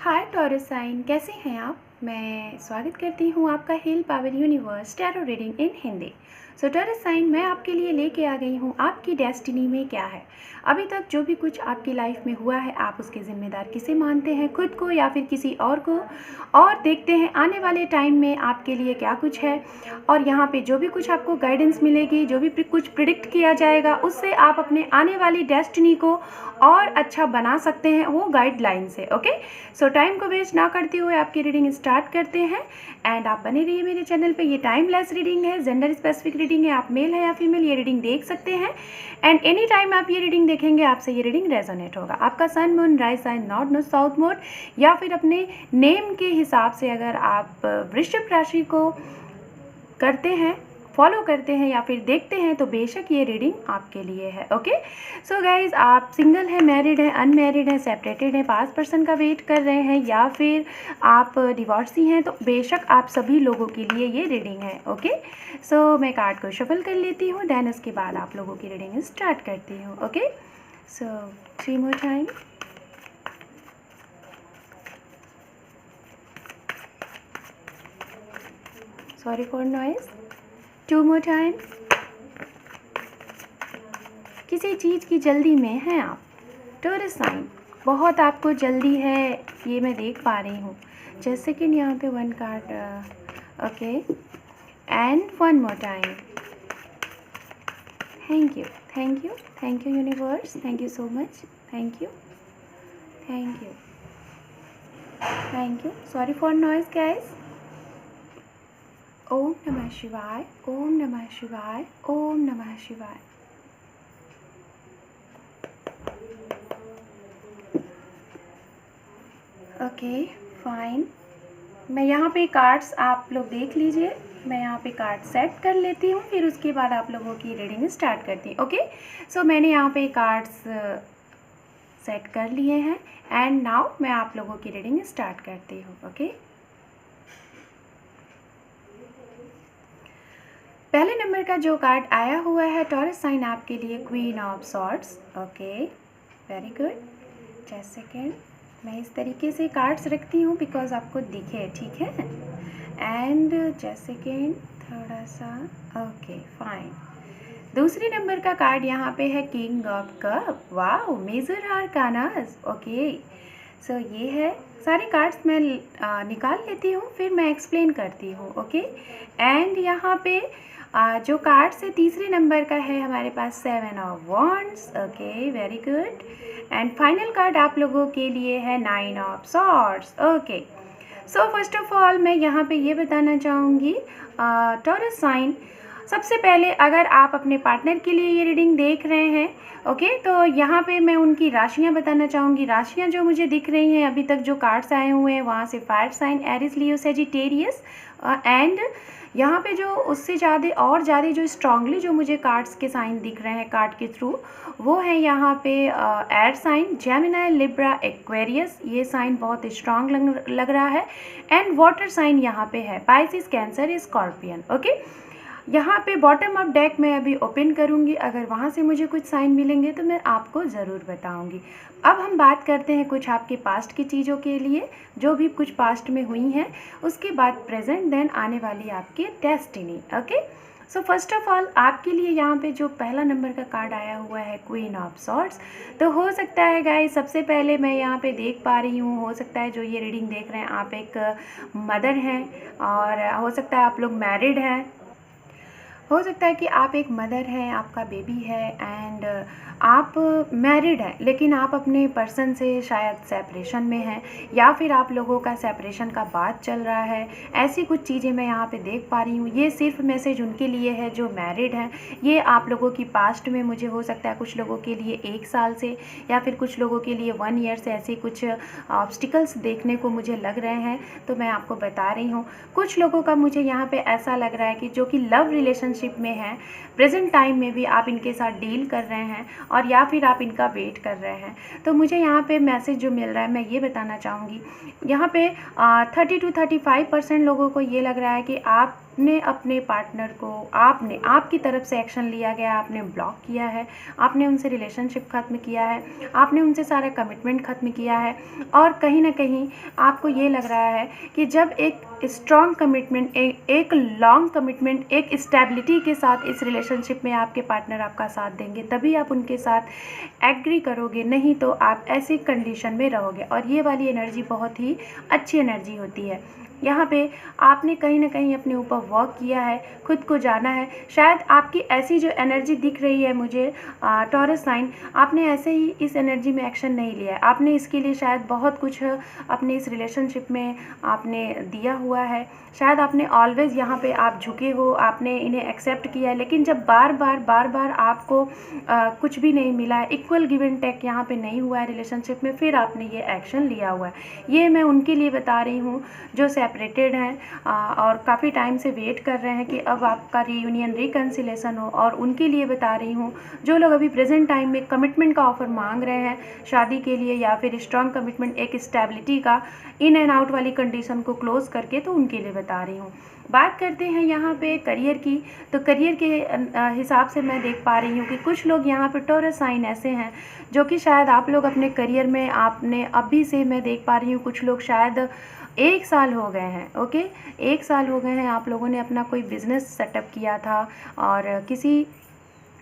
हाय taurus sign, कैसे हैं आप। मैं स्वागत करती हूँ आपका heal power universe tarot reading in Hindi. So taurus sign, मैं आपके लिए लेके आ गई हूँ आपकी डेस्टिनी में क्या है। अभी तक जो भी कुछ आपकी लाइफ में हुआ है, आप उसके ज़िम्मेदार किसे मानते हैं, खुद को या फिर किसी और को। और देखते हैं आने वाले टाइम में आपके लिए क्या कुछ है। और यहाँ पे जो भी कुछ आपको गाइडेंस मिलेगी, जो भी कुछ प्रिडिक्ट किया जाएगा, उससे आप अपने आने वाली डेस्टिनी को और अच्छा बना सकते हैं, वो गाइडलाइन से। ओके, सो टाइम को वेस्ट ना करते हुए आपकी रीडिंग स्टार्ट करते हैं। एंड आप बने रहिए मेरे चैनल पे। ये टाइमलेस रीडिंग है, जेंडर स्पेसिफिक रीडिंग है, आप मेल है या फीमेल ये रीडिंग देख सकते हैं। एंड एनी टाइम आप ये रीडिंग देखेंगे, आपसे ये रीडिंग रेजोनेट होगा। आपका sun moon rise sign north north south mode या फिर अपने नेम के हिसाब से अगर आप वृश्चिक राशि को करते हैं, फॉलो करते हैं या फिर देखते हैं, तो बेशक ये रीडिंग आपके लिए है। ओके, सो गाइज, आप सिंगल हैं, मैरिड हैं, अनमैरिड हैं, सेपरेटेड हैं, पास पर्सन का वेट कर रहे हैं या फिर आप डिवोर्सी हैं, तो बेशक आप सभी लोगों के लिए ये रीडिंग है। ओके, सो मैं कार्ड को शफल कर लेती हूँ, देन उसके बाद आप लोगों की रीडिंग स्टार्ट करती हूँ। Okay, so 3 more time. Sorry for noise. 2 more time. किसी चीज़ की जल्दी में हैं आप टॉरस साइन, बहुत आपको जल्दी है, ये मैं देख पा रही हूँ। जैसे कि यहाँ पे 1 card. Okay, and 1 more time. Thank you, thank you, thank you universe, thank you so much, thank you, thank you, thank you. Sorry for noise guys. ओम नमः शिवाय, ओम नमः शिवाय, ओम नमः शिवाय। Okay, fine. मैं यहाँ पे कार्ड्स आप लोग देख लीजिए, मैं यहाँ पे कार्ड सेट कर लेती हूँ, फिर उसके बाद आप लोगों की रीडिंग स्टार्ट करती हूँ। ओके, सो मैंने यहाँ पे कार्ड्स सेट कर लिए हैं एंड नाउ मैं आप लोगों की रीडिंग स्टार्ट करती हूँ। ओके, पहले नंबर का जो कार्ड आया हुआ है टॉरस साइन आपके लिए, queen of swords. Okay, very good. Just second, मैं इस तरीके से कार्ड्स रखती हूँ बिकॉज आपको दिखे, ठीक है। एंड जस्ट सेकेंड, थोड़ा सा। Okay, fine. दूसरे नंबर का कार्ड यहाँ पे है king of cup. Wow, major arcanas. Okay, so ये है, सारे कार्ड्स मैं निकाल लेती हूँ, फिर मैं एक्सप्लेन करती हूँ। ओके, एंड यहाँ पे जो कार्ड्स है तीसरे नंबर का है हमारे पास 7 of wands. Okay, very good. And final card आप लोगों के लिए है 9 of swords. Okay, so first of all मैं यहाँ पे ये बताना चाहूँगी टॉरस साइन, सबसे पहले अगर आप अपने पार्टनर के लिए ये रीडिंग देख रहे हैं, ओके, तो यहाँ पे मैं उनकी राशियाँ बताना चाहूँगी। राशियाँ जो मुझे दिख रही हैं अभी तक जो कार्ड्स आए हुए हैं, वहाँ से fire sign, aries, leo, sagittarius, and यहाँ पे जो उससे ज़्यादा और ज़्यादा जो स्ट्रांगली जो मुझे कार्ड्स के साइन दिख रहे हैं कार्ड के थ्रू, वो है यहाँ पे air sign, gemini, libra, aquarius, ये साइन बहुत स्ट्रांग लग रहा है। एंड वाटर साइन यहाँ पे है, पाइसिस, कैंसर, स्कॉर्पियन। ओके, यहाँ पे बॉटम अप डेक मैं अभी ओपन करूँगी, अगर वहाँ से मुझे कुछ साइन मिलेंगे तो मैं आपको ज़रूर बताऊँगी। अब हम बात करते हैं कुछ आपके पास्ट की चीज़ों के लिए, जो भी कुछ पास्ट में हुई हैं, उसके बाद प्रेजेंट, देन आने वाली आपकी destiny. Okay, so first of all आपके लिए यहाँ पे जो पहला नंबर का कार्ड आया हुआ है क्वीन ऑफ सॉर्ड्स, तो हो सकता है गाइस, सबसे पहले मैं यहाँ पे देख पा रही हूँ, हो सकता है जो ये रीडिंग देख रहे हैं आप एक मदर हैं, और हो सकता है आप लोग मैरिड हैं, हो सकता है कि आप एक मदर हैं, आपका बेबी है, एंड आप मैरिड हैं लेकिन आप अपने पर्सन से शायद सेपरेशन में हैं, या फिर आप लोगों का सेपरेशन का बात चल रहा है। ऐसी कुछ चीज़ें मैं यहाँ पे देख पा रही हूँ। ये सिर्फ मैसेज उनके लिए है जो मैरिड हैं। ये आप लोगों की पास्ट में मुझे हो सकता है कुछ लोगों के लिए 1 साल से, या फिर कुछ लोगों के लिए 1 ईयर से ऐसे कुछ ऑब्स्टिकल्स देखने को मुझे लग रहे हैं, तो मैं आपको बता रही हूँ। कुछ लोगों का मुझे यहाँ पे ऐसा लग रहा है कि जो कि लव रिलेशनशिप में है, प्रेजेंट टाइम में भी आप इनके साथ डील कर रहे हैं, और या फिर आप इनका वेट कर रहे हैं। तो मुझे यहाँ पे मैसेज जो मिल रहा है, मैं ये बताना चाहूँगी, यहाँ पे 30 to 35% लोगों को ये लग रहा है कि आप आपने अपने पार्टनर को, आपने आपकी तरफ से एक्शन लिया गया, आपने ब्लॉक किया है, आपने उनसे रिलेशनशिप ख़त्म किया है, आपने उनसे सारा कमिटमेंट ख़त्म किया है। और कहीं ना कहीं आपको ये लग रहा है कि जब एक स्ट्रॉन्ग कमिटमेंट, एक लॉन्ग कमिटमेंट, एक स्टेबिलिटी के साथ इस रिलेशनशिप में आपके पार्टनर आपका साथ देंगे, तभी आप उनके साथ एग्री करोगे, नहीं तो आप ऐसी कंडीशन में रहोगे। और ये वाली एनर्जी बहुत ही अच्छी एनर्जी होती है। यहाँ पे आपने कहीं ना कहीं अपने ऊपर वर्क किया है, खुद को जाना है। शायद आपकी ऐसी जो एनर्जी दिख रही है मुझे टॉरस साइन, आपने ऐसे ही इस एनर्जी में एक्शन नहीं लिया है। आपने इसके लिए शायद बहुत कुछ अपने इस रिलेशनशिप में आपने दिया हुआ है। शायद आपने ऑलवेज़ यहाँ पे आप झुके हो, आपने इन्हें एक्सेप्ट किया है, लेकिन जब बार बार आपको कुछ भी नहीं मिला है, इक्वल गिव एंड टेक यहाँ पे नहीं हुआ है रिलेशनशिप में, फिर आपने ये एक्शन लिया हुआ है। ये मैं उनके लिए बता रही हूँ जो सेपरेटेड हैं और काफ़ी टाइम से वेट कर रहे हैं कि अब आपका रीयूनियन, रिकन्सिलेशन हो। और उनके लिए बता रही हूँ जो लोग अभी प्रेजेंट टाइम में कमिटमेंट का ऑफ़र मांग रहे हैं शादी के लिए, या फिर स्ट्रॉन्ग कमिटमेंट, एक स्टेबिलिटी का, इन एंड आउट वाली कंडीशन को क्लोज करके, तो उनके लिए बता रही हूँ। बात करते हैं यहाँ पे करियर की। तो करियर के हिसाब से मैं देख पा रही हूँ कि कुछ लोग यहाँ पे टॉरस साइन ऐसे हैं जो कि शायद आप लोग अपने करियर में, आपने अभी से, मैं देख पा रही हूँ कुछ लोग शायद 1 साल हो गए हैं, ओके, 1 साल हो गए हैं आप लोगों ने अपना कोई बिज़नेस सेटअप किया था, और किसी,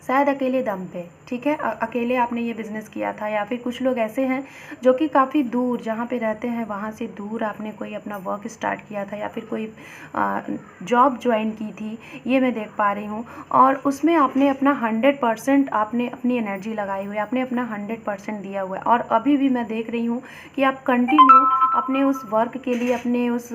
शायद अकेले दम पे, ठीक है, अकेले आपने ये बिज़नेस किया था। या फिर कुछ लोग ऐसे हैं जो कि काफ़ी दूर, जहाँ पे रहते हैं वहाँ से दूर आपने कोई अपना वर्क स्टार्ट किया था, या फिर कोई जॉब ज्वाइन की थी, ये मैं देख पा रही हूँ। और उसमें आपने अपना 100% आपने अपनी एनर्जी लगाई हुई है, आपने अपना 100% दिया हुआ है। और अभी भी मैं देख रही हूँ कि आप कंटिन्यू अपने उस वर्क के लिए, अपने उस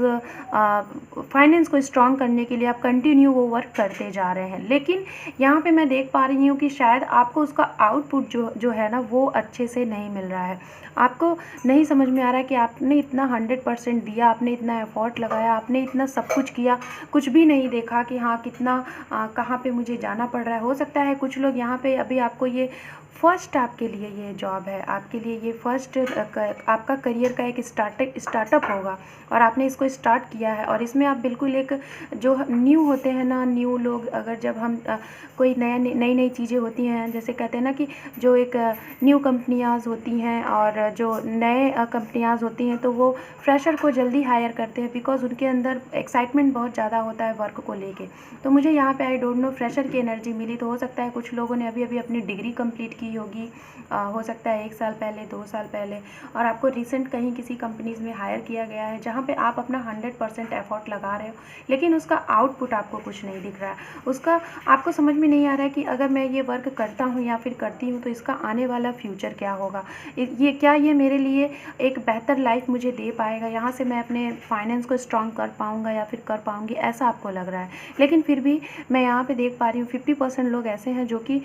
फाइनेंस को स्ट्रॉन्ग करने के लिए आप कंटिन्यू वो वर्क करते जा रहे हैं। लेकिन यहाँ पे मैं देख पा रही हूँ कि शायद आपको उसका आउटपुट जो है ना, वो अच्छे से नहीं मिल रहा है। आपको नहीं समझ में आ रहा है कि आपने इतना 100% दिया, आपने इतना एफर्ट लगाया, आपने इतना सब कुछ किया, कुछ भी नहीं देखा कि हाँ कितना कहाँ पे मुझे जाना पड़ रहा है। हो सकता है कुछ लोग यहाँ पे अभी आपको ये फर्स्ट, आपके लिए ये जॉब है, आपके लिए ये फर्स्ट आपका करियर का एक स्टार्टअप होगा, और आपने इसको स्टार्ट किया है। और इसमें आप बिल्कुल एक, जो न्यू होते हैं ना, न्यू लोग, अगर जब हम कोई नई चीज़ें होती हैं, जैसे कहते हैं ना कि जो एक न्यू कंपनियाज़ होती हैं और जो नए कंपनियाज़ होती हैं, तो वो फ्रेशर को जल्दी हायर करते हैं, बिकॉज़ उनके अंदर एक्साइटमेंट बहुत ज़्यादा होता है वर्क को लेके। तो मुझे यहाँ पे आई डोंट नो फ्रेशर की एनर्जी मिली। तो हो सकता है कुछ लोगों ने अभी अपनी डिग्री कंप्लीट की होगी, हो सकता है 1 साल पहले, 2 साल पहले, और आपको रिसेंट कहीं किसी कंपनीज़ में हायर किया गया है, जहाँ पे आप अपना 100% एफर्ट लगा रहे हो, लेकिन उसका आउटपुट आपको कुछ नहीं दिख रहा है। उसका आपको समझ में नहीं आ रहा है कि अगर मैं ये वर्क करता हूँ या फिर करती हूँ, तो इसका आने वाला फ्यूचर क्या होगा, ये क्या, ये मेरे लिए एक बेहतर लाइफ मुझे दे पाएगा, यहाँ से मैं अपने फाइनेंस को स्ट्रॉन्ग कर पाऊँगा या फिर कर पाऊँगी, ऐसा आपको लग रहा है। लेकिन फिर भी मैं यहाँ पे देख पा रही हूँ 50% लोग ऐसे हैं जो कि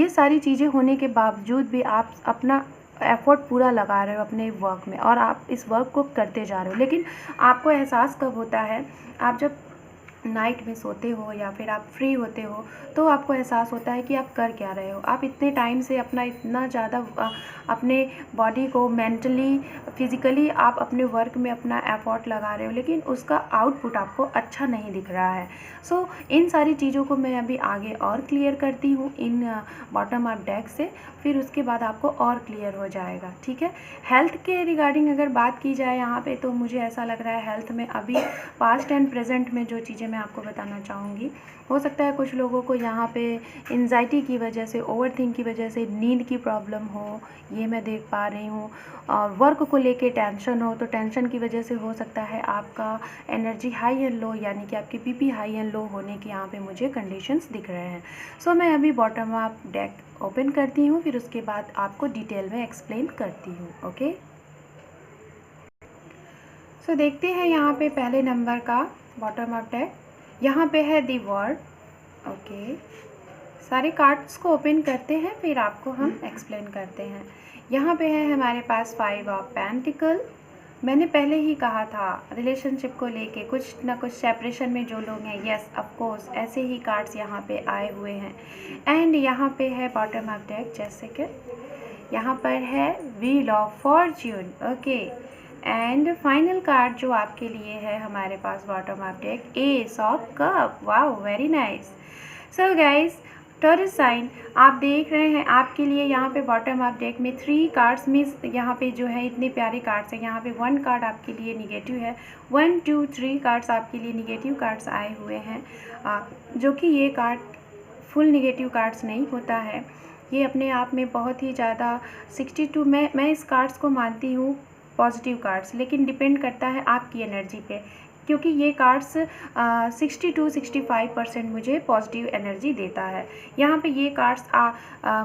ये सारी चीज़ें होने के बावजूद भी आप अपना एफर्ट पूरा लगा रहे हो अपने वर्क में, और आप इस वर्क को करते जा रहे हो। लेकिन आपको एहसास कब होता है, आप जब नाइट में सोते हो या फिर आप फ्री होते हो, तो आपको एहसास होता है कि आप कर क्या रहे हो। आप इतने टाइम से अपना इतना ज़्यादा अपने बॉडी को मेंटली, फिज़िकली आप अपने वर्क में अपना एफर्ट लगा रहे हो, लेकिन उसका आउटपुट आपको अच्छा नहीं दिख रहा है। सो इन सारी चीज़ों को मैं अभी आगे और क्लियर करती हूँ इन बॉटम अप डेक से, फिर उसके बाद आपको और क्लियर हो जाएगा, ठीक है। हेल्थ के रिगार्डिंग अगर बात की जाए यहाँ पे, तो मुझे ऐसा लग रहा है हेल्थ में अभी पास्ट एंड प्रेजेंट में जो चीज़ें मैं आपको बताना चाहूँगी, हो सकता है कुछ लोगों को यहाँ पे एंजाइटी की वजह से, ओवरथिंक की वजह से नींद की प्रॉब्लम हो, ये मैं देख पा रही हूँ। और वर्क को लेके टेंशन हो, तो टेंशन की वजह से हो सकता है आपका एनर्जी हाई एंड लो, यानी कि आपकी बीपी हाई एंड लो होने के यहाँ पे मुझे कंडीशंस दिख रहे हैं। सो मैं अभी बॉटम अप डेक ओपन करती हूँ, फिर उसके बाद आपको डिटेल में एक्सप्लेन करती हूँ, ओके। सो देखते हैं यहाँ पे पहले नंबर का बॉटम अप डेक, यहाँ पे है दी वर्ड, ओके। सारे कार्ड्स को ओपन करते हैं, फिर आपको हम एक्सप्लेन करते हैं। यहाँ पे है हमारे पास 5 ऑफ पेंटिकल। मैंने पहले ही कहा था रिलेशनशिप को लेके कुछ ना कुछ सेपरेशन में जो लोग हैं, यस ऑफ कोर्स ऐसे ही कार्ड्स यहाँ पे आए हुए हैं। एंड यहाँ पे है बॉटम ऑफ डेक, जैसे कि यहाँ पर है wheel of fortune, okay. And final card जो आपके लिए है हमारे पास bottom of deck, ace of cup. Wow, very nice. So guys, Taurus sign आप देख रहे हैं आपके लिए यहाँ पे बॉटम ऑफ डेक में 3 कार्ड्स मीन्स यहाँ पे जो है इतने प्यारे कार्ड्स हैं। यहाँ पे 1 कार्ड आपके लिए निगेटिव है, 1 2 3 कार्ड्स आपके लिए निगेटिव कार्ड्स आए हुए हैं, जो कि ये कार्ड फुल निगेटिव कार्ड्स नहीं होता है। ये अपने आप में बहुत ही ज़्यादा 62 मैं इस कार्ड्स को मानती हूँ पॉजिटिव कार्ड्स, लेकिन डिपेंड करता है आपकी एनर्जी पे, क्योंकि ये कार्ड्स 60-65% मुझे पॉजिटिव एनर्जी देता है। यहाँ पे ये कार्ड्स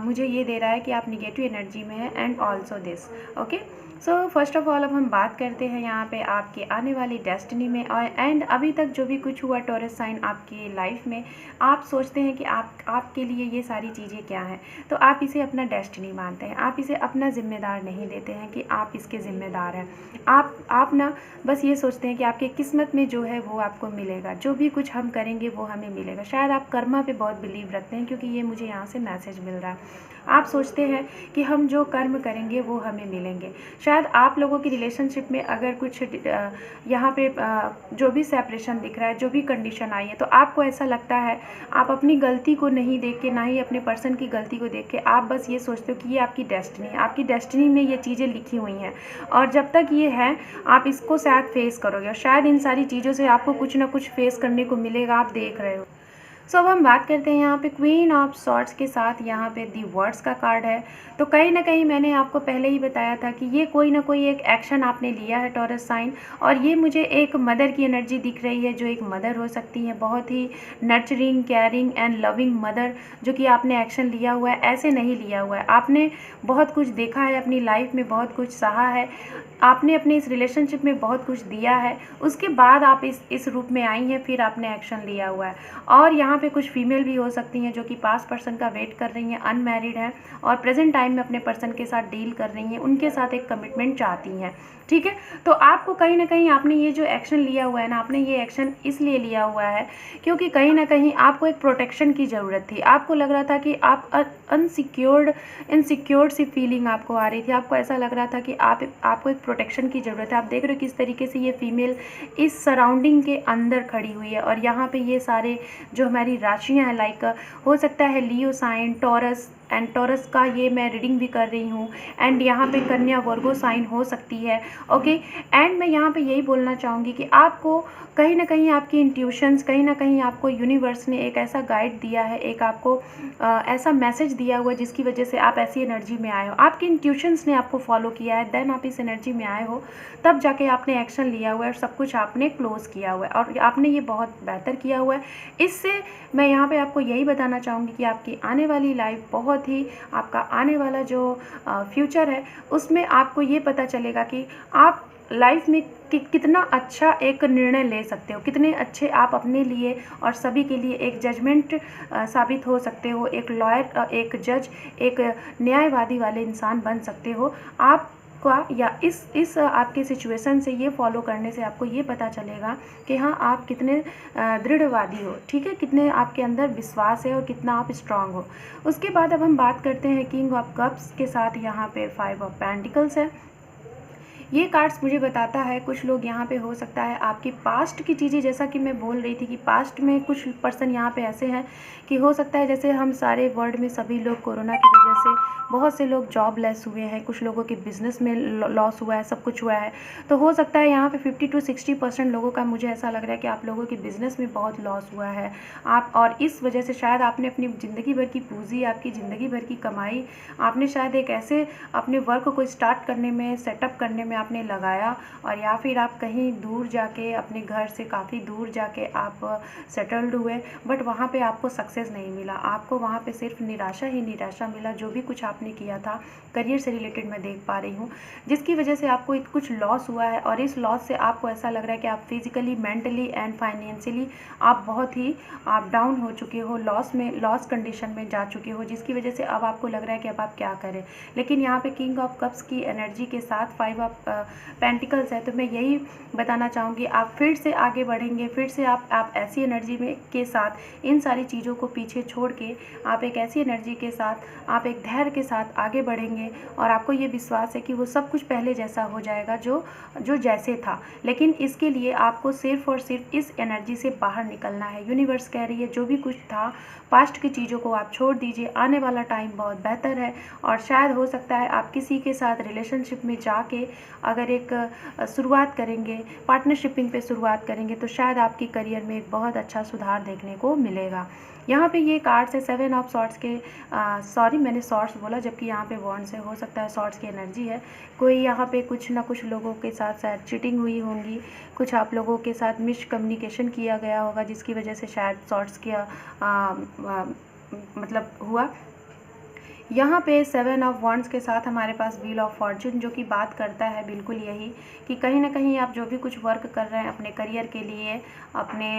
मुझे ये दे रहा है कि आप निगेटिव एनर्जी में हैं and also this. Okay, so first of all अब हम बात करते हैं यहाँ पे आपके आने वाली डेस्टिनी में और एंड अभी तक जो भी कुछ हुआ टॉरस साइन आपकी लाइफ में, आप सोचते हैं कि आपके लिए ये सारी चीज़ें क्या हैं, तो आप इसे अपना डेस्टिनी मानते हैं, आप इसे अपना ज़िम्मेदार नहीं लेते हैं कि आप इसके ज़िम्मेदार हैं। आप ना बस ये सोचते हैं कि आपके किस्मत में जो है वो आपको मिलेगा, जो भी कुछ हम करेंगे वो हमें मिलेगा। शायद आप कर्मा पे बहुत बिलीव रखते हैं, क्योंकि ये मुझे यहाँ से मैसेज मिल रहा है। आप सोचते हैं कि हम जो कर्म करेंगे वो हमें मिलेंगे। शायद आप लोगों की रिलेशनशिप में अगर कुछ यहाँ पे जो भी सेपरेशन दिख रहा है, जो भी कंडीशन आई है, तो आपको ऐसा लगता है आप अपनी गलती को नहीं देख के, ना ही अपने पर्सन की गलती को देख के, आप बस ये सोचते हो कि ये आपकी डेस्टिनी है, आपकी डेस्टिनी में ये चीज़ें लिखी हुई हैं और जब तक ये है आप इसको शायद फेस करोगे और शायद इन सारी चीज़ों से आपको कुछ ना कुछ फेस करने को मिलेगा, आप देख रहे हो। सो अब हम बात करते हैं यहाँ पे क्वीन ऑफ सॉर्ड्स के साथ यहाँ पे दी वर्ड्स का कार्ड है। तो कहीं ना कहीं मैंने आपको पहले ही बताया था कि ये कोई ना कोई एक एक्शन आपने लिया है टॉरस साइन, और ये मुझे एक मदर की एनर्जी दिख रही है, जो एक मदर हो सकती है, बहुत ही nurturing, caring and loving mother, जो कि आपने एक्शन लिया हुआ है, ऐसे नहीं लिया हुआ है। आपने बहुत कुछ देखा है अपनी लाइफ में, बहुत कुछ सहा है, आपने अपने इस रिलेशनशिप में बहुत कुछ दिया है, उसके बाद आप इस रूप में आई हैं, फिर आपने एक्शन लिया हुआ है। और यहाँ पे कुछ फीमेल भी हो सकती हैं जो कि पास्ट पर्सन का वेट कर रही हैं, अनमैरिड हैं और प्रेजेंट टाइम में अपने पर्सन के साथ डील कर रही हैं, उनके साथ एक कमिटमेंट चाहती हैं। ठीक है, तो आपको कहीं ना कहीं आपने ये जो एक्शन लिया हुआ है ना, आपने ये एक्शन इसलिए लिया हुआ है क्योंकि कहीं ना कहीं आपको एक प्रोटेक्शन की ज़रूरत थी। आपको लग रहा था कि आप इनसिक्योर्ड सी फीलिंग आपको आ रही थी, आपको ऐसा लग रहा था कि आपको एक प्रोटेक्शन की ज़रूरत है। आप देख रहे हो किस तरीके से ये फीमेल इस सराउंडिंग के अंदर खड़ी हुई है और यहाँ पे ये सारे जो हमारी राशियाँ हैं, लाइक हो सकता है लियो साइन, टॉरस एंड टॉरस का ये मैं रीडिंग भी कर रही हूँ, एंड यहाँ पे कन्या वर्गो साइन हो सकती है। ओके, एंड मैं यहाँ पे यही बोलना चाहूँगी कि आपको कहीं ना कहीं आपकी इंट्यूशंस, कहीं ना कहीं आपको यूनिवर्स ने एक ऐसा गाइड दिया है, एक आपको ऐसा मैसेज दिया हुआ है जिसकी वजह से आप ऐसी एनर्जी में आए हो। आपकी इंट्यूशंस ने आपको फॉलो किया है, देन आप इस एनर्जी में आए हो, तब जाके आपने एक्शन लिया हुआ है और सब कुछ आपने क्लोज किया हुआ है और आपने ये बहुत बेहतर किया हुआ है। इससे मैं यहाँ पे आपको यही बताना चाहूँगी कि आपकी आने वाली लाइफ, बहुत ही आपका आने वाला जो फ्यूचर है, उसमें आपको ये पता चलेगा कि आप लाइफ में कितना अच्छा एक निर्णय ले सकते हो, कितने अच्छे आप अपने लिए और सभी के लिए एक जजमेंट साबित हो सकते हो, एक लॉयर, एक जज, एक न्यायवादी वाले इंसान बन सकते हो। आप का या इस आपके सिचुएशन से, ये फॉलो करने से आपको ये पता चलेगा कि हाँ आप कितने दृढ़वादी हो, ठीक है, कितने आपके अंदर विश्वास है और कितना आप स्ट्रांग हो। उसके बाद अब हम बात करते हैं किंग ऑफ कप्स के साथ, यहाँ पे 5 ऑफ पेंटिकल्स है। ये कार्ड्स मुझे बताता है कुछ लोग यहाँ पे हो सकता है आपकी पास्ट की चीज़ें, जैसा कि मैं बोल रही थी कि पास्ट में कुछ पर्सन यहाँ पे ऐसे हैं कि हो सकता है जैसे हम सारे वर्ल्ड में सभी लोग कोरोना की वजह से बहुत से लोग जॉबलेस हुए हैं, कुछ लोगों के बिज़नेस में लॉस हुआ है, सब कुछ हुआ है। तो हो सकता है यहाँ पे 50-60% लोगों का, मुझे ऐसा लग रहा है कि आप लोगों के बिज़नेस में बहुत लॉस हुआ है आप, और इस वजह से शायद आपने अपनी ज़िंदगी भर की पूंजी, आपकी ज़िंदगी भर की कमाई आपने शायद एक ऐसे अपने वर्क को स्टार्ट करने में, सेटअप करने में आपने लगाया, और या फिर आप कहीं दूर जाके, अपने घर से काफ़ी दूर जाके आप सेटल्ड हुए, बट वहाँ पे आपको सक्सेस नहीं मिला, आपको वहाँ पे सिर्फ निराशा ही निराशा मिला। जो भी कुछ आपने किया था करियर से रिलेटेड मैं देख पा रही हूँ, जिसकी वजह से आपको कुछ लॉस हुआ है, और इस लॉस से आपको ऐसा लग रहा है कि आप फिजिकली, मेंटली एंड फाइनेंशियली आप बहुत ही आप डाउन हो चुके हो, लॉस कंडीशन में जा चुके हो, जिसकी वजह से अब आपको लग रहा है कि अब आप क्या करें। लेकिन यहाँ पे किंग ऑफ कप्स की एनर्जी के साथ 5 ऑफ पेंटिकल्स है, तो मैं यही बताना चाहूँगी आप फिर से आगे बढ़ेंगे, फिर से आप ऐसी एनर्जी में के साथ इन सारी चीज़ों को पीछे छोड़ के आप एक ऐसी एनर्जी के साथ, आप एक धैर्य के साथ आगे बढ़ेंगे और आपको ये विश्वास है कि वो सब कुछ पहले जैसा हो जाएगा जो जैसे था। लेकिन इसके लिए आपको सिर्फ़ और सिर्फ इस एनर्जी से बाहर निकलना है। यूनिवर्स कह रही है जो भी कुछ था पास्ट की चीज़ों को आप छोड़ दीजिए, आने वाला टाइम बहुत बेहतर है। और शायद हो सकता है आप किसी के साथ रिलेशनशिप में जाके अगर एक शुरुआत करेंगे, पार्टनरशिपिंग पे शुरुआत करेंगे, तो शायद आपकी करियर में एक बहुत अच्छा सुधार देखने को मिलेगा। यहाँ पे ये कार्ड्स है 7 ऑफ सॉर्ड्स के, सॉरी मैंने सॉर्ड्स बोला जबकि यहाँ पे वॉन्ड्स है, हो सकता है सॉर्ड्स की एनर्जी है। कोई यहाँ पे कुछ ना कुछ लोगों के साथ शायद चीटिंग हुई होंगी, कुछ आप लोगों के साथ मिसकम्युनिकेशन किया गया होगा जिसकी वजह से शायद सॉर्ड्स किया मतलब हुआ। यहाँ पे 7 ऑफ वॉन्ड्स के साथ हमारे पास व्हील ऑफ फॉर्चून जो कि बात करता है बिल्कुल यही कि कहीं ना कहीं आप जो भी कुछ वर्क कर रहे हैं अपने करियर के लिए, अपने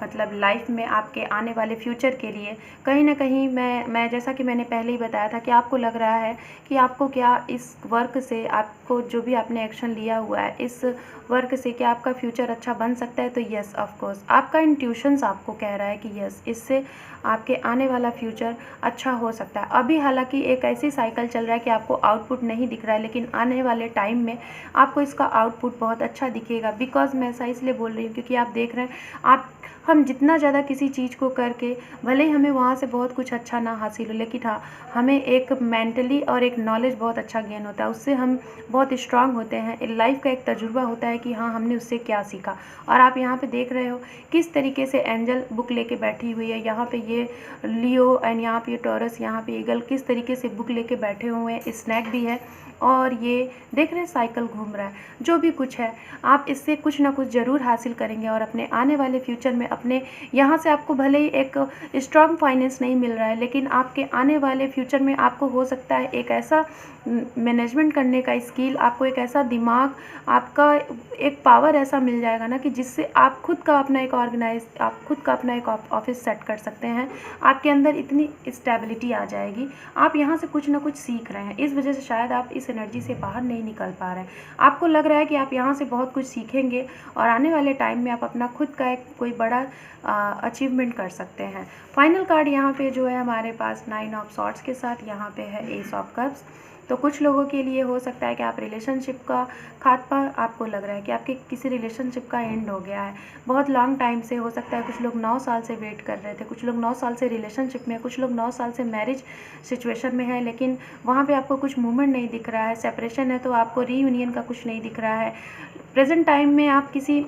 मतलब लाइफ में आपके आने वाले फ्यूचर के लिए, कहीं ना कहीं मैं जैसा कि मैंने पहले ही बताया था कि आपको लग रहा है कि आपको क्या इस वर्क से, आपको जो भी आपने एक्शन लिया हुआ है इस वर्क से क्या आपका फ्यूचर अच्छा बन सकता है। तो यस ऑफ कोर्स आपका इंट्यूशंस आपको कह रहा है कि यस इससे आपके आने वाला फ्यूचर अच्छा हो सकता है। अभी हालांकि एक ऐसी साइकिल चल रहा है कि आपको आउटपुट नहीं दिख रहा है, लेकिन आने वाले टाइम में आपको इसका आउटपुट बहुत अच्छा दिखेगा। बिकॉज मैं ऐसा इसलिए बोल रही हूँ क्योंकि आप देख रहे हैं हम जितना ज़्यादा किसी चीज़ को करके भले ही हमें वहाँ से बहुत कुछ अच्छा ना हासिल हो, लेकिन हाँ हमें एक मेंटली और एक नॉलेज बहुत अच्छा गेन होता है, उससे हम बहुत स्ट्रांग होते हैं। लाइफ का एक तजुर्बा होता है कि हाँ हमने उससे क्या सीखा। और आप यहाँ पे देख रहे हो किस तरीके से एंजल बुक लेके बैठी हुई है। यहाँ पे ये लियो एंड यहाँ पे ये टॉरस, यहाँ पे ईगल किस तरीके से बुक लेके बैठे हुए हैं, स्नैक भी है और ये देख रहे हैं साइकिल घूम रहा है। जो भी कुछ है आप इससे कुछ ना कुछ ज़रूर हासिल करेंगे और अपने आने वाले फ्यूचर में अपने यहाँ से आपको भले ही एक स्ट्रॉन्ग फाइनेंस नहीं मिल रहा है, लेकिन आपके आने वाले फ्यूचर में आपको हो सकता है एक ऐसा मैनेजमेंट करने का स्किल, आपको एक ऐसा दिमाग, आपका एक पावर ऐसा मिल जाएगा ना कि जिससे आप खुद का अपना एक आप खुद का अपना एक ऑफिस सेट कर सकते हैं। आपके अंदर इतनी स्टेबिलिटी आ जाएगी, आप यहाँ से कुछ ना कुछ सीख रहे हैं, इस वजह से शायद आप इस एनर्जी से बाहर नहीं निकल पा रहे हैं। आपको लग रहा है कि आप यहाँ से बहुत कुछ सीखेंगे और आने वाले टाइम में आप अपना खुद का एक कोई बड़ा अचीवमेंट कर सकते हैं। फाइनल कार्ड यहाँ पे जो है हमारे पास 9 ऑफ सॉर्ड्स के साथ यहाँ पे है एस ऑफ कप्स। तो कुछ लोगों के लिए हो सकता है कि आप रिलेशनशिप का खात्मा, आपको लग रहा है कि आपके किसी रिलेशनशिप का एंड हो गया है बहुत लॉन्ग टाइम से। हो सकता है कुछ लोग 9 साल से वेट कर रहे थे, कुछ लोग 9 साल से रिलेशनशिप में, कुछ लोग 9 साल से मैरिज सिचुएशन में है, लेकिन वहाँ पे आपको कुछ मूवमेंट नहीं दिख रहा है। सेपरेशन है तो आपको रीयूनियन का कुछ नहीं दिख रहा है। प्रेजेंट टाइम में आप किसी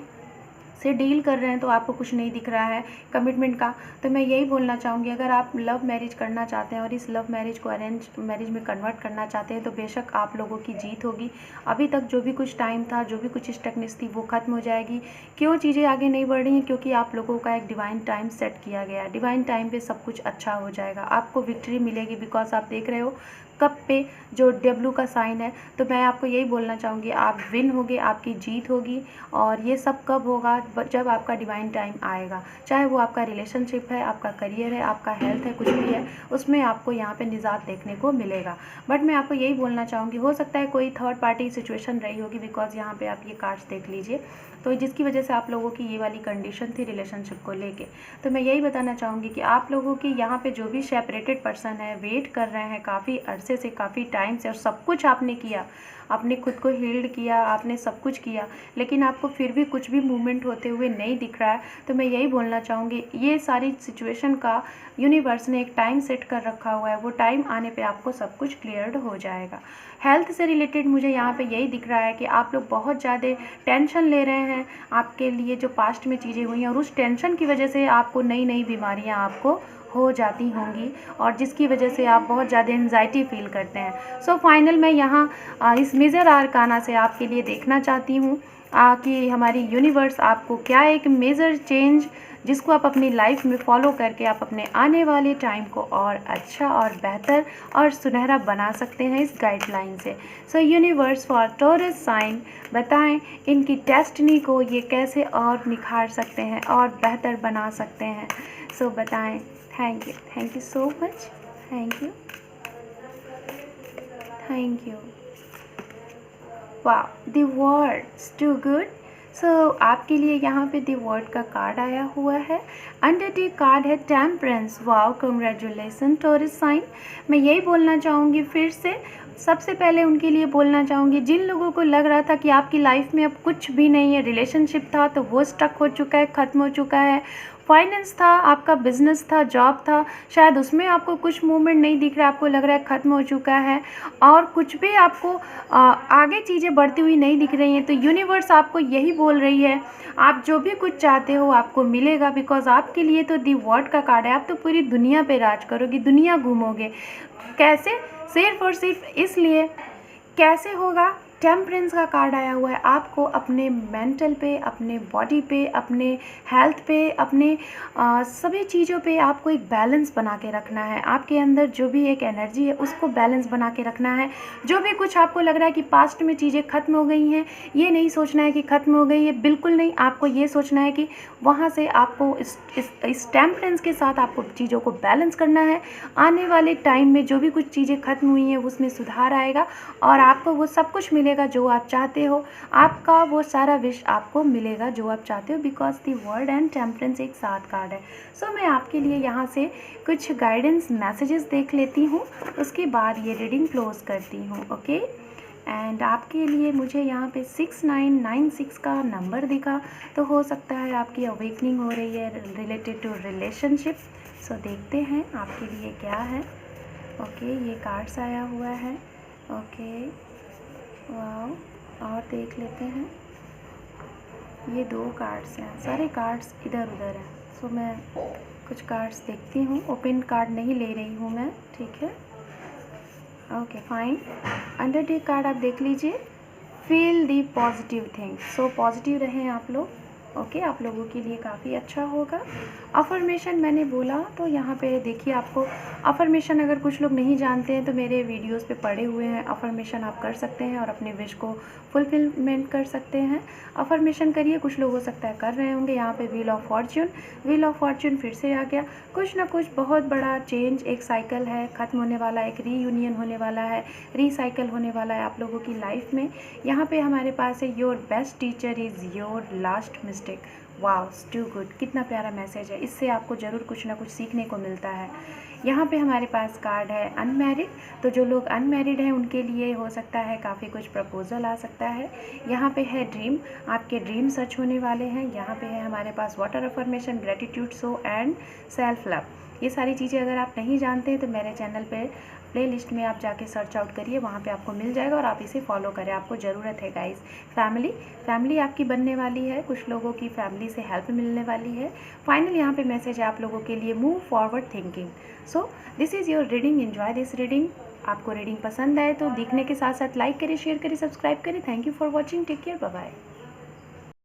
से डील कर रहे हैं तो आपको कुछ नहीं दिख रहा है कमिटमेंट का। तो मैं यही बोलना चाहूँगी अगर आप लव मैरिज करना चाहते हैं और इस लव मैरिज को अरेंज मैरिज में कन्वर्ट करना चाहते हैं तो बेशक आप लोगों की जीत होगी। अभी तक जो भी कुछ टाइम था, जो भी कुछ स्टकनेस थी वो ख़त्म हो जाएगी। क्यों चीज़ें आगे नहीं बढ़ रही हैं? क्योंकि आप लोगों का एक डिवाइन टाइम सेट किया गया है। डिवाइन टाइम पे सब कुछ अच्छा हो जाएगा, आपको विक्ट्री मिलेगी। बिकॉज आप देख रहे हो कप पे जो डब्ल्यू का साइन है, तो मैं आपको यही बोलना चाहूँगी आप विन होगे, आपकी जीत होगी। और ये सब कब होगा? जब आपका डिवाइन टाइम आएगा, चाहे वो आपका रिलेशनशिप है, आपका करियर है, आपका हेल्थ है, कुछ भी है, उसमें आपको यहाँ पे निजात देखने को मिलेगा। बट मैं आपको यही बोलना चाहूँगी हो सकता है कोई थर्ड पार्टी सिचुएशन रही होगी, बिकॉज यहाँ पे आप ये कार्ड्स देख लीजिए, तो जिसकी वजह से आप लोगों की ये वाली कंडीशन थी रिलेशनशिप को लेके। तो मैं यही बताना चाहूँगी कि आप लोगों की यहाँ पे जो भी सेपरेटेड पर्सन है, वेट कर रहे हैं काफ़ी अरसे से, काफ़ी टाइम से, और सब कुछ आपने किया, आपने खुद को हील्ड किया, आपने सब कुछ किया, लेकिन आपको फिर भी कुछ भी मूवमेंट होते हुए नहीं दिख रहा है। तो मैं यही बोलना चाहूँगी ये सारी सिचुएशन का यूनिवर्स ने एक टाइम सेट कर रखा हुआ है, वो टाइम आने पे आपको सब कुछ क्लियर्ड हो जाएगा। हेल्थ से रिलेटेड मुझे यहाँ पे यही दिख रहा है कि आप लोग बहुत ज़्यादा टेंशन ले रहे हैं, आपके लिए जो पास्ट में चीज़ें हुई हैं और उस टेंशन की वजह से आपको नई नई बीमारियाँ आपको हो जाती होंगी और जिसकी वजह से आप बहुत ज़्यादा एंजाइटी फील करते हैं। सो फाइनल मैं यहाँ इस मेजर आर्काना से आपके लिए देखना चाहती हूँ कि हमारी यूनिवर्स आपको क्या एक मेजर चेंज जिसको आप अपनी लाइफ में फॉलो करके आप अपने आने वाले टाइम को और अच्छा और बेहतर और सुनहरा बना सकते हैं इस गाइडलाइन से। So universe for taurus sign बताएं इनकी डेस्टिनी को ये कैसे और निखार सकते हैं और बेहतर बना सकते हैं। सो बताएं। Thank you so much. Thank you. वाह, द वर्ड्स टू गुड। सो आपके लिए यहाँ पे द वर्ड का कार्ड आया हुआ है। अंडर द कार्ड है temperance. Wow, congratulation taurus sign. मैं यही बोलना चाहूँगी फिर से, सबसे पहले उनके लिए बोलना चाहूँगी जिन लोगों को लग रहा था कि आपकी लाइफ में अब कुछ भी नहीं है, रिलेशनशिप था तो वो स्टक हो चुका है, ख़त्म हो चुका है, फाइनेंस था, आपका बिजनेस था, जॉब था, शायद उसमें आपको कुछ मूवमेंट नहीं दिख रहा है, आपको लग रहा है ख़त्म हो चुका है, और कुछ भी आपको आगे चीज़ें बढ़ती हुई नहीं दिख रही हैं, तो यूनिवर्स आपको यही बोल रही है आप जो भी कुछ चाहते हो आपको मिलेगा। बिकॉज आपके लिए तो दी वर्ड का कार्ड है, आप तो पूरी दुनिया पे राज करोगे, दुनिया घूमोगे। कैसे? सिर्फ और सिर्फ इसलिए। कैसे होगा? टेम्परेंस का कार्ड आया हुआ है। आपको अपने मेंटल पे, अपने बॉडी पे, अपने हेल्थ पे, अपने सभी चीज़ों पे आपको एक बैलेंस बना के रखना है। आपके अंदर जो भी एक एनर्जी है उसको बैलेंस बना के रखना है। जो भी कुछ आपको लग रहा है कि पास्ट में चीज़ें ख़त्म हो गई हैं, ये नहीं सोचना है कि ख़त्म हो गई है, बिल्कुल नहीं। आपको ये सोचना है कि वहाँ से आपको इस टेम्परेंस के साथ आपको चीज़ों को बैलेंस करना है। आने वाले टाइम में जो भी कुछ चीज़ें ख़त्म हुई हैं उसमें सुधार आएगा और आपको वो सब कुछ मिलेगा जो आप चाहते हो। आपका वो सारा विश आपको मिलेगा जो आप चाहते हो, because the word and temperance एक साथ कार्ड है। सो मैं आपके लिए यहाँ से कुछ गाइडेंस मैसेजेस देख लेती हूँ, उसके बाद ये रीडिंग क्लोज करती हूँ। ओके, एंड आपके लिए मुझे यहाँ पे 6996 का नंबर दिखा, तो हो सकता है आपकी अवेकनिंग हो रही है रिलेटेड टू रिलेशनशिप। सो देखते हैं आपके लिए क्या है। ओके, ये कार्ड्स आया हुआ है। ओके, वाओ, और देख लेते हैं। ये 2 कार्ड्स हैं, सारे कार्ड्स इधर उधर हैं। सो मैं कुछ कार्ड्स देखती हूँ, ओपन कार्ड नहीं ले रही हूँ मैं, ठीक है। Okay fine. Under the card आप देख लीजिए, feel the positive thing. So positive रहें आप लोग। ओके, आप लोगों के लिए काफ़ी अच्छा होगा। अफर्मेशन मैंने बोला तो यहाँ पे देखिए, आपको अफर्मेशन अगर कुछ लोग नहीं जानते हैं तो मेरे वीडियोस पे पड़े हुए हैं। अफर्मेशन आप कर सकते हैं और अपने विश को फुलफिलमेंट कर सकते हैं। अफर्मेशन करिए, कुछ लोग हो सकता है कर रहे होंगे। यहाँ पे wheel of Fortune, wheel of Fortune फिर से आ गया। कुछ ना कुछ बहुत बड़ा चेंज, एक साइकिल है ख़त्म होने वाला, एक रीयूनियन होने वाला है, रीसाइकिल होने वाला है आप लोगों की लाइफ में। यहाँ पे हमारे पास है your best teacher is your last mistake. Wow, too good, कितना प्यारा मैसेज है। इससे आपको ज़रूर कुछ ना कुछ सीखने को मिलता है। यहाँ पे हमारे पास कार्ड है अनमैरिड, तो जो लोग अनमैरिड हैं उनके लिए हो सकता है काफ़ी कुछ प्रपोजल आ सकता है। यहाँ पे है ड्रीम, आपके ड्रीम सच होने वाले हैं। यहाँ पे है हमारे पास water affirmation, gratitude show and self love. ये सारी चीज़ें अगर आप नहीं जानते हैं तो मेरे चैनल पे प्लेलिस्ट में आप जाके सर्च आउट करिए, वहाँ पे आपको मिल जाएगा और आप इसे फॉलो करें, आपको ज़रूरत है गाइस। फैमिली आपकी बनने वाली है, कुछ लोगों की फैमिली से हेल्प मिलने वाली है। फाइनल यहाँ पे मैसेज है आप लोगों के लिए, move forward thinking. So this is your reading, enjoy this reading. आपको रीडिंग पसंद आए तो देखने के साथ साथ लाइक करें, शेयर करें, सब्सक्राइब करें। Thank you for watching, take care, bye bye.